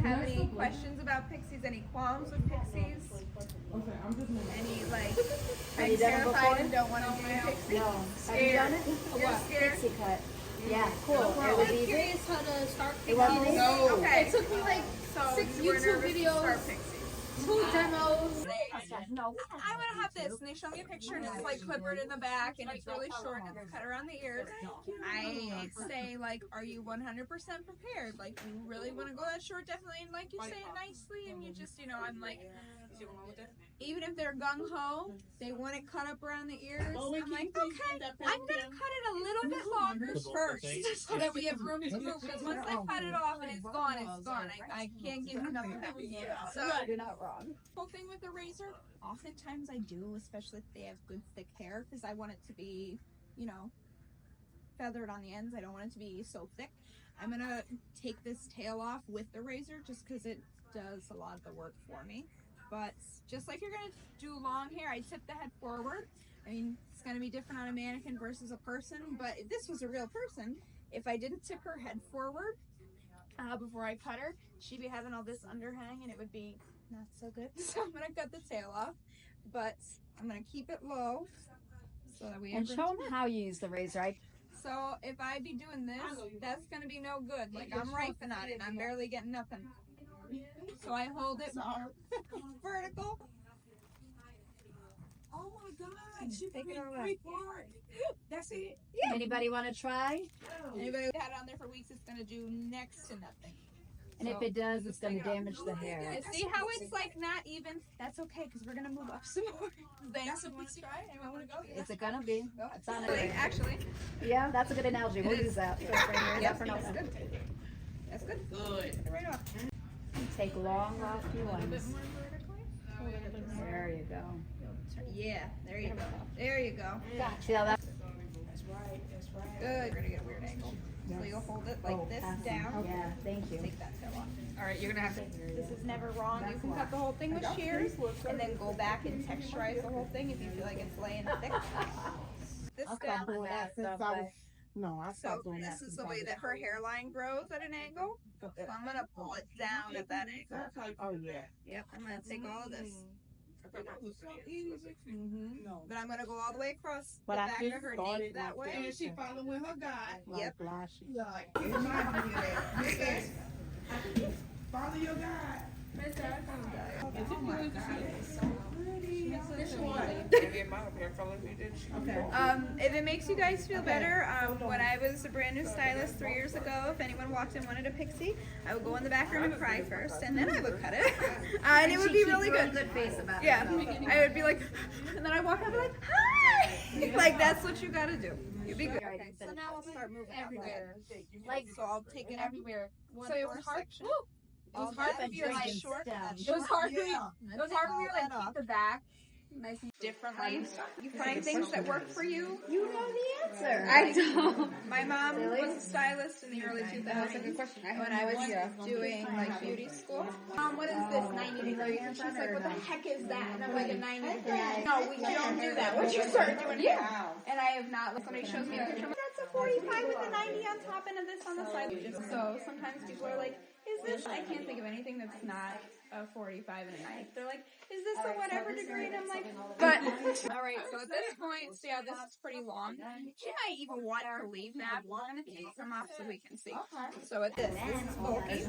have any questions about Pixies? Any qualms with Pixies? Any like, I'm terrified and don't want to do Pixies? No. Scared. Have you done it? You're scared? Pixie cut. Yeah, cool. It was easy. Curious how to start It wasn't easy? No. Okay. It took me like So 6 you were YouTube nervous to videos, start Pixies. 2 demos. No. I want to have this, and they show me a picture, and it's like clippered in the back, and it's really short, and it's cut around the ears. I say, like, are you 100% prepared? Like, you really want to go that short? Definitely, and like you say it nicely, and you just, you know, I'm like, even if they're gung-ho, they want it cut up around the ears. I'm like, okay, I'm going to cut it a little bit longer first, so that we have room to move, because once I cut it off and it's gone, it's gone. I can't give you nothing back. So, You're not wrong. whole thing with the razor, oftentimes I do, especially if they have good thick hair, because I want it to be, you know, feathered on the ends. I don't want it to be so thick. I'm gonna take this tail off with the razor just because it does a lot of the work for me. But just like you're gonna do long hair, I tip the head forward. I mean, it's gonna be different on a mannequin versus a person, but if this was a real person, if I didn't tip her head forward before I cut her, she'd be having all this underhang and it would be not so good. So I'm gonna cut the tail off, but I'm gonna keep it low so that we And show them how you use the razor. So if I be doing this, that's gonna be no good. Like I'm rifing on it, I'm barely getting nothing. So I hold it vertical. Oh my God! She Take it put over. 3 part. That's it. Yeah. Anybody want to try? Anybody who had it on there for weeks, it's gonna do next to nothing. And if it does, it's going to damage the hair. And see how it's like not even? That's okay, because we're gonna move up some more. That's what we try. Anyone want to go? Is it going to be? It's on it. Actually, Yeah, that's a good analogy. We'll use that. yep, that's good. That's good. Good. Right off. Take long, lofty ones. There you go. Yeah, there you go. There you go. See how that? That's right. That's right. Good. We're gonna get a weird angle. So you'll hold it like this down. Yeah, thank you. Take that tail off. All right, you're gonna have to. This is never wrong. You can cut the whole thing with shears, and then go back and texturize the whole thing if you feel like it's laying thick. This down. No, I So stopped doing that. this is the way that her hairline grows at an angle. So I'm gonna pull it down at that angle. Oh yeah. Yep, I'm gonna take all of this. So easy. No. But I'm gonna go all the way across But the I back just of her started nape that way. And she following her guide. Yep. Like, follow your guide. Oh my God. If it makes you guys feel better, when I was a brand new stylist 3 years ago, if anyone walked in and wanted a pixie, I would go in the back room and cry first, and then I would cut it, and it would be really good. Good face about it. Yeah, I would be like, and then I walk out and be like, hi! Like, that's what you gotta do. You'd be good. Okay, so now I'll start moving everywhere. Like, So I'll take it everywhere. So it was hard. Section. It was hard That for you, like, short. It was hard for you. It was hard for you, like, keep the back nice and Differently. You find things that work for you. you know the answer. I don't. My mom was a stylist in the early 2000s. That's a good question. When I was doing like beauty school. Mom, what is this 90 degrees? And she's like, what the heck is that? And I'm like, a 90 degrees. No, we don't do that. What you start doing here? And I have not. Somebody shows me a picture. I'm like, that's a 45 with a 90 on top and this on the side. So sometimes people are like, is this? I can't think of anything that's not a 45 and a 90. They're like, is this a whatever degree? And I'm like, but all right. So at this point, see how this is pretty long. She might even want to leave that. We're gonna take some off so we can see. So at this is bulky.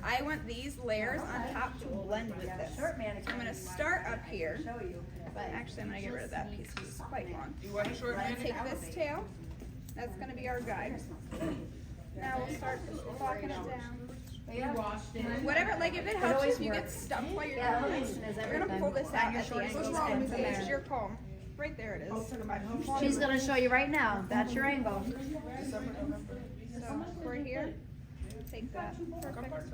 I want these layers on top to blend with this. I'm gonna start up here, but actually I'm gonna get rid of that piece because it's quite long. We're gonna take this tail. That's gonna be our guide. Now we'll start walking it down. Whatever, like if it helps you, if you get stuck while you're doing this, you're gonna pull this out at the angle and use your comb. Right there it is. She's going to show you right now. That's your angle. So we're here. Take that. Perfect.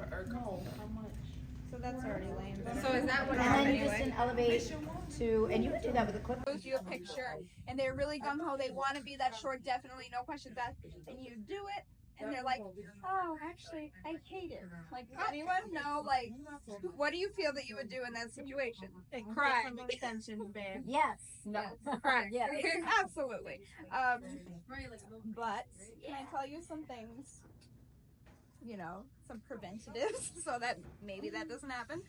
So that's already laying better. So is that what And then you just can elevate to, and you can do that with a clip. Shows you a picture, and they're really gung-ho. They want to be that short, definitely, no questions asked. And you do it, and they're like, oh, actually, I hate it. Like, does anyone know, like, what do you feel that you would do in that situation? Cry. Yes. No. Cry. Yeah. Absolutely. But can I tell you some things? you know, some preventatives so that maybe that doesn't happen.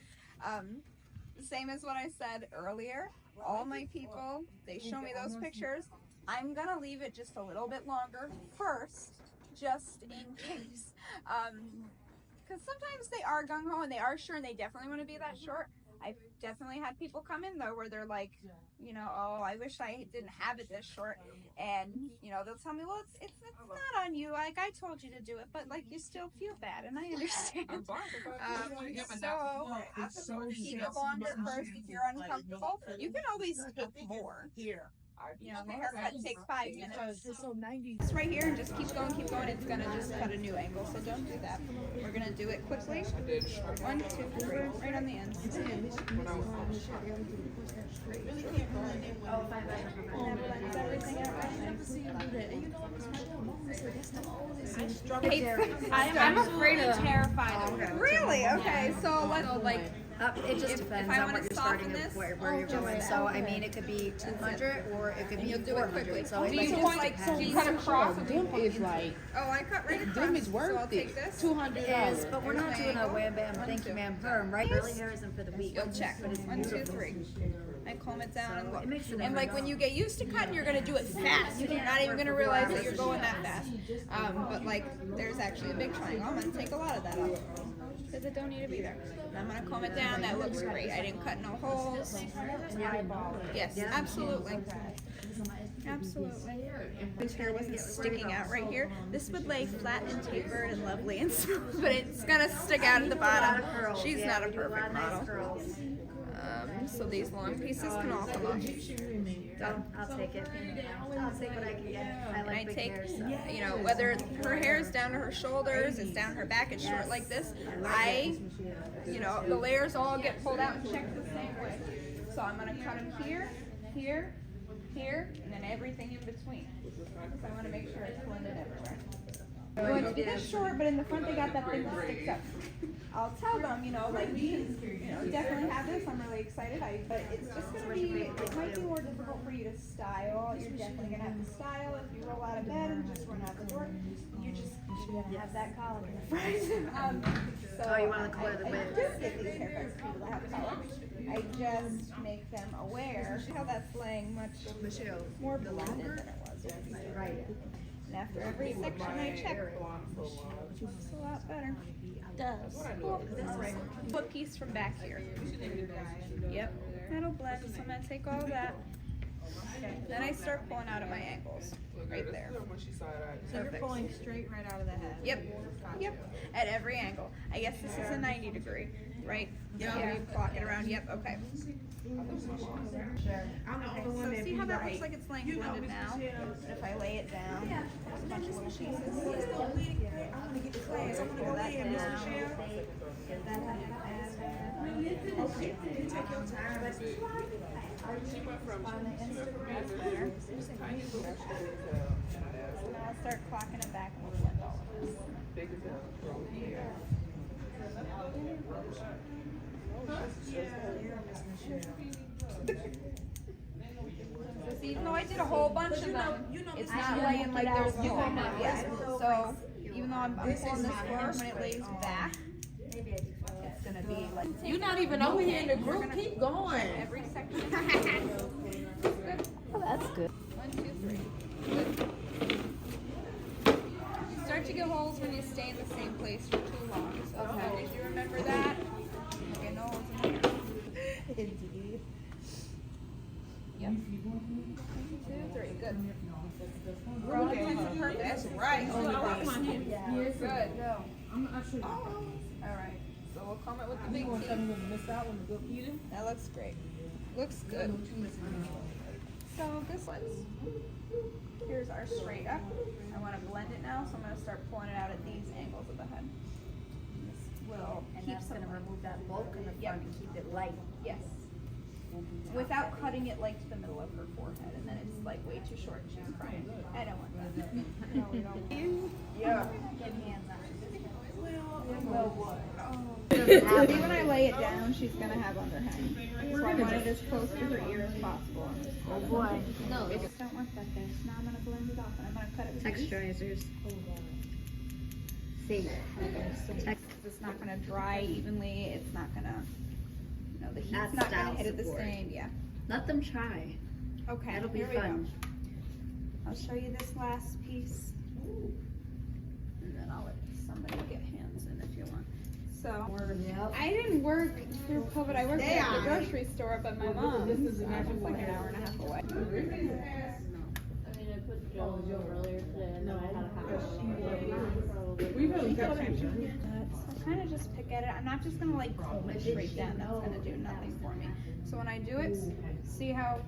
Same as what I said earlier, all my people, they show me those pictures. I'm gonna leave it just a little bit longer first, just in case. Because sometimes they are gung-ho and they are sure and they definitely want to be that short. I've definitely had people come in though where they're like, you know, oh, I wish I didn't have it this short. And, you know, they'll tell me, well, it's not on you. Like, I told you to do it, but like, you still feel bad. And I understand. So keep it longer first if you're uncomfortable. You can always book more. You know, my haircut takes 5 minutes. It's right here and just keep going. It's gonna just cut a new angle, so don't do that. We're gonna do it quickly. 1, 2, 3, right on the end. I'm afraid of terrified of her. Really? Okay, so let's like. It just depends on what you're starting and where you're going. This. So I mean, it could be 200 or it could be 400. So do you just like do you cut across? Is like, oh, I cut right across. them is worth so I'll take this. $200. But we're not doing a wham bam, thank you ma'am perm, right? Curly hair isn't for the weak. You'll check. 1, 2, 3. I comb it down and look. It makes it and like when you get used to cutting, you're gonna do it fast. You're not even gonna realize that you're going that fast. But like, there's actually a big triangle. I'm gonna take a lot of that off because it don't need to be there. And I'm gonna comb it down. That looks great. I didn't cut no holes. Yes, absolutely. Absolutely. This hair wasn't sticking out right here. This would lay flat and tapered and lovely and smooth, but it's gonna stick out at the bottom. She's not a perfect model. So these long pieces can all come off. I'll take it. I'll take what I can get. I like big hair, so. You know, whether her hair is down to her shoulders, it's down her back, it's short like this, you know, the layers all get pulled out and checked the same way. So I'm going to cut them here, here, here, and then everything in between. So I want to make sure it's blended everywhere. It's going to be this short, but in the front they got that thing that sticks up. I'll tell them, you know, like, you can, you know, definitely have this. I'm really excited. But it's just going to be, it might be more difficult for you to style. You're definitely going to have to style if you roll out of bed and just run out the door. You're going to have that collar in the front. So you want to color the I just get these haircuts for people that have color. I just make them aware how that's laying much more blended than it was. Right. And after every section I check, it's a lot better. Does. This way. What piece from back here? Yep. That'll blend. So I'm gonna take all that. Then I start pulling out at my angles. Right there. So you're pulling straight right out of the head. Yep. Yep. At every angle. I guess this is a 90 degree, right? Yeah. You clock it around. Yep. Okay. So see how that looks like it's laying blended now? But if I lay it down, there's a bunch of little pieces. Pull that down. Get that out of there. Okay. Take your time. And I'll start clocking it back and we'll blend all of this. So even though I did a whole bunch of them, it's not laying like there's no one yet. So even though I'm pulling this forward, when it lays back, it's gonna be like. You're not even over here in the group. Keep going. Every section. Oh, that's good. 1, 2, 3. Good. You start to get holes when you stay in the same place for too long. So did you remember that? Okay, no holes in there. Indeed. Yep. 1, 2, 3. Good. For all intents and purposes. That's right. Good. All right. So we'll comb it with the big T. That looks great. Looks good. So this one's, here's our straight up. I want to blend it now, so I'm going to start pulling it out at these angles of the head. This will And keep that's some going to remove that bulk in the front and keep it light. Yes. Without cutting it like to the middle of her forehead, and then it's like way too short and she's crying. I don't want that. No, we don't. Yeah. Get hands on it. Well, what? See, when I lay it down, she's gonna have underhang. So I want it as close to her ear as possible. Oh boy. No, I just don't want that there. So now I'm gonna blend it off, and I'm gonna cut it. Texturizers. See. It's not gonna dry evenly. It's not gonna, the heat's That's not gonna style hit it the support. same. Yeah. Let them try. Okay. That'll be here we fun. go. I'll show you this last piece, and then I'll let somebody get hands in if you want. So I didn't work through COVID. I worked at the grocery store up at my mom's. This is like an hour and a half away. Joe earlier today, and then I had a We really got you. So kind of just pick at it. I'm not just gonna like comb it straight down. That's gonna do nothing for me. So when I do it, see how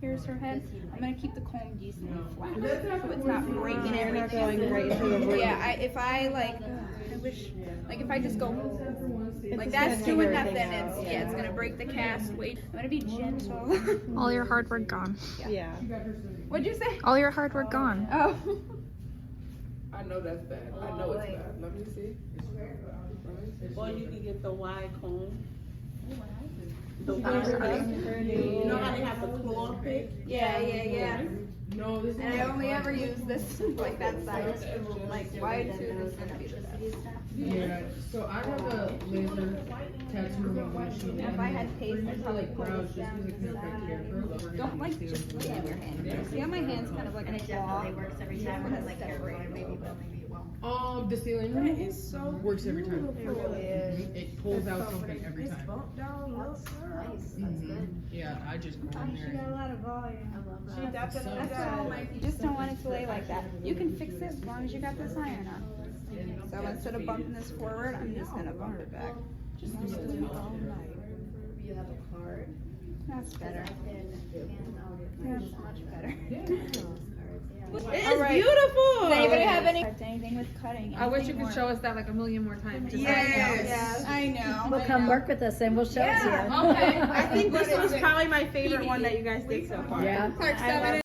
here's her head. I'm gonna keep the comb decently flat, so it's not breaking everything. Yeah, if I like, I wish, like if I just go like that's doing nothing. It's gonna break the cast. Wait, I'm gonna be gentle. All your hard work gone. Yeah. What'd you say? All your hard work gone. Oh. I know that's bad. I know it's bad. Let me see. Or you can get the wide comb. The You know how they have the claw pick? Yeah. No, this is. And I only ever use this like that size. Like wide tooth is gonna be the best. Yeah, so I have a laser tattoo removal machine. If I had paste, I'd probably like pull brows this just down because to it the can affect side. your hair. Don't like just lay on your hand. See how my hand's kind of like And a it claw? definitely works every time. When it's like separate, maybe it will, maybe it won't. The ceiling room is so works every time. It really is. It pulls out something every time. Nice. That's good. Yeah, I just go in there. a lot of volume. I love She that. definitely That's all. does. You just don't want it to lay like that. You can fix it as long as you got this iron on. So instead of bumping this forward, I'm just gonna bump it back. You have a card. That's better. Yeah. That's much better. It's All right. beautiful. Does anybody have anything with cutting? I wish you Anything could show us that like a million more times. Yes, I know. Well, come work with us and we'll show it to you. Okay. I think this was probably my favorite one that you guys did so far. Yeah. Clark, 7